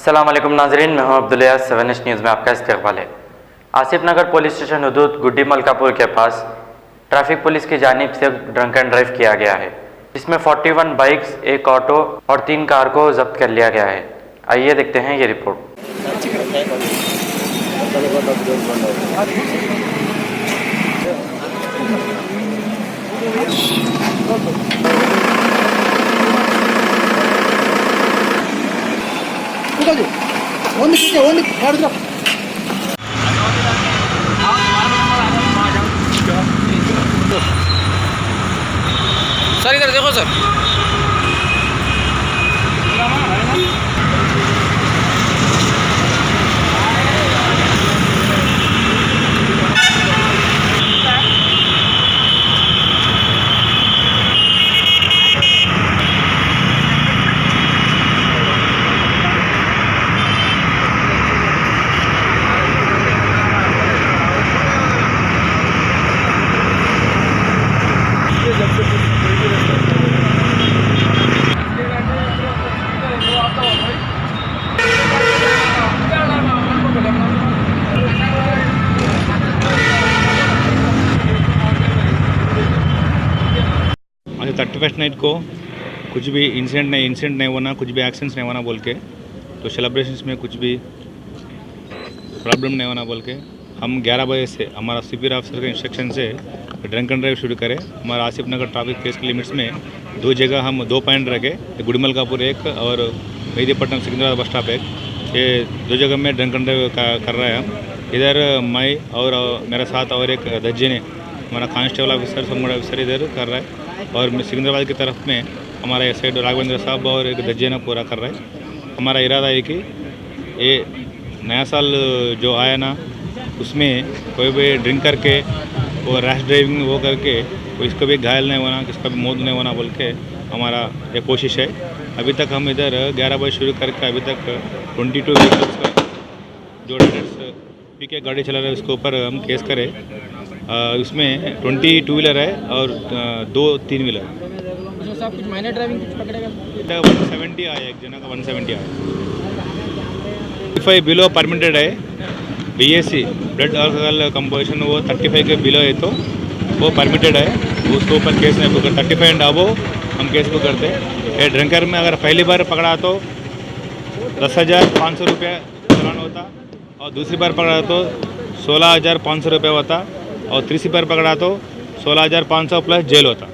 अस्सलाम वालेकुम नाजरीन, मैं हूं अब्दुल्ला। 7H न्यूज़ में आपका इस्तकबाल है। आसिफ नगर पुलिस स्टेशन हदूद गुड्डी मलकापुर के पास ट्रैफिक पुलिस की जानिब से ड्रंक एंड ड्राइव किया गया है। इसमें 41 बाइक्स, एक ऑटो और 3 कार को जब्त कर लिया गया है। आइए देखते हैं ये रिपोर्ट। सर इधर देखो सर। आज 31st नाइट को कुछ भी इंसिडेंट नहीं होना, कुछ भी एक्सीडेंट्स नहीं होना बोल के, तो सेलिब्रेशंस में कुछ भी प्रॉब्लम नहीं होना बोल के हम 11 बजे से हमारा सुपीरियर ऑफिसर के इंस्ट्रक्शन से ड्रंक एंड ड्राइव शुरू करें। हमारा आसिफ नगर ट्रैफिक केस के लिमिट्स में 2 जगह हम 2 पॉइंट रखे, गुड्डी मलकापुर एक और मेहदीपट्टनम सिकंदराबाद बस स्टॉप एक। ये 2 जगह में ड्रंक एंड ड्राइव कर रहे हैं हम। इधर मैं और मेरे साथ और एक दर्जे ने हमारा कांस्टेबल ऑफिसर समूह ऑफिसर इधर कर रहा है, और सिकंदराबाद की तरफ में हमारा एस आई राघवेंद्र साहब और एक दर्जे ने पूरा कर रहा है। हमारा इरादा है कि ये नया साल जो आया ना, उसमें कोई भी ड्रिंक करके वो रैश ड्राइविंग वो करके इसको भी घायल नहीं होना, किसका भी मौत नहीं होना बोल के हमारा ये कोशिश है। अभी तक हम इधर 11 बजे शुरू करके अभी तक 22 व्हीकल्स का जो पी के गाड़ी चला रहे हैं उसके ऊपर हम केस करें। उसमें 20 टू व्हीलर है और 2 3 व्हीलर। साहब कुछ माइनर ड्राइविंग कुछ पकड़ेगा? 170 आया, एक जना का 170 आया। 35 बिलो परमिटेड है। BSC ब्लड अल्कोहल कंपोजिशन वो 35 के बिलो है तो वो परमिटेड है, उसके ऊपर केस नहीं बुक। 35 एंड अबो हम केस बुक करते हैं। ये ड्रिंकर में अगर पहली बार पकड़ा तो 10,500 रुपये चालान होता, और दूसरी बार पकड़ा तो 16,500 रुपये होता, और तीसरी बार पकड़ा तो 16,500 प्लस जेल होता।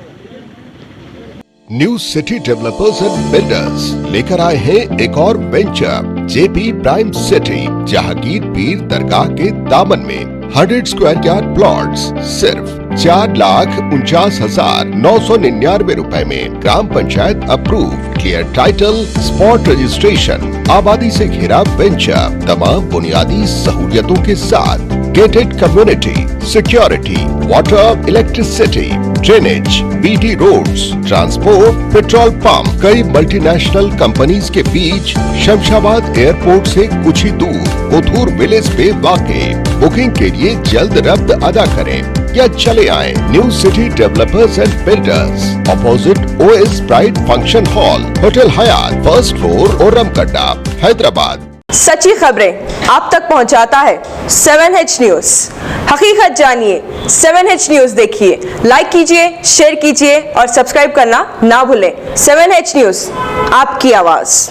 New city developers and builders लेकर आए हैं एक और venture, JP prime city, Jahangir पीर दरगाह के दामन में 100 स्क्वायर यार्ड प्लॉट्स सिर्फ 4,49,999 रुपए में। Gram panchayat approve, clear title, spot registration, आबादी से घिरा वेंचर, तमाम बुनियादी सहूलियतों के साथ, gated community, security, water, electricity, drainage, BT roads, transport, petrol pump, कई मल्टीनेशनल कंपनीज के बीच, शमशाबाद एयरपोर्ट से कुछ ही दूर, कोथूर विलेज पे वाक़े। बुकिंग के लिए जल्द रब्त अदा करें या चले आए new city developers and builders, opposite OS pride function hall, hotel Hyatt, first floor, Ormakadda, Hyderabad. सच्ची खबरें आप तक पहुंचाता है 7H न्यूज़। हकीकत जानिए, 7H न्यूज़ देखिए, लाइक कीजिए, शेयर कीजिए और सब्सक्राइब करना ना भूलें। 7H न्यूज़, आपकी आवाज़।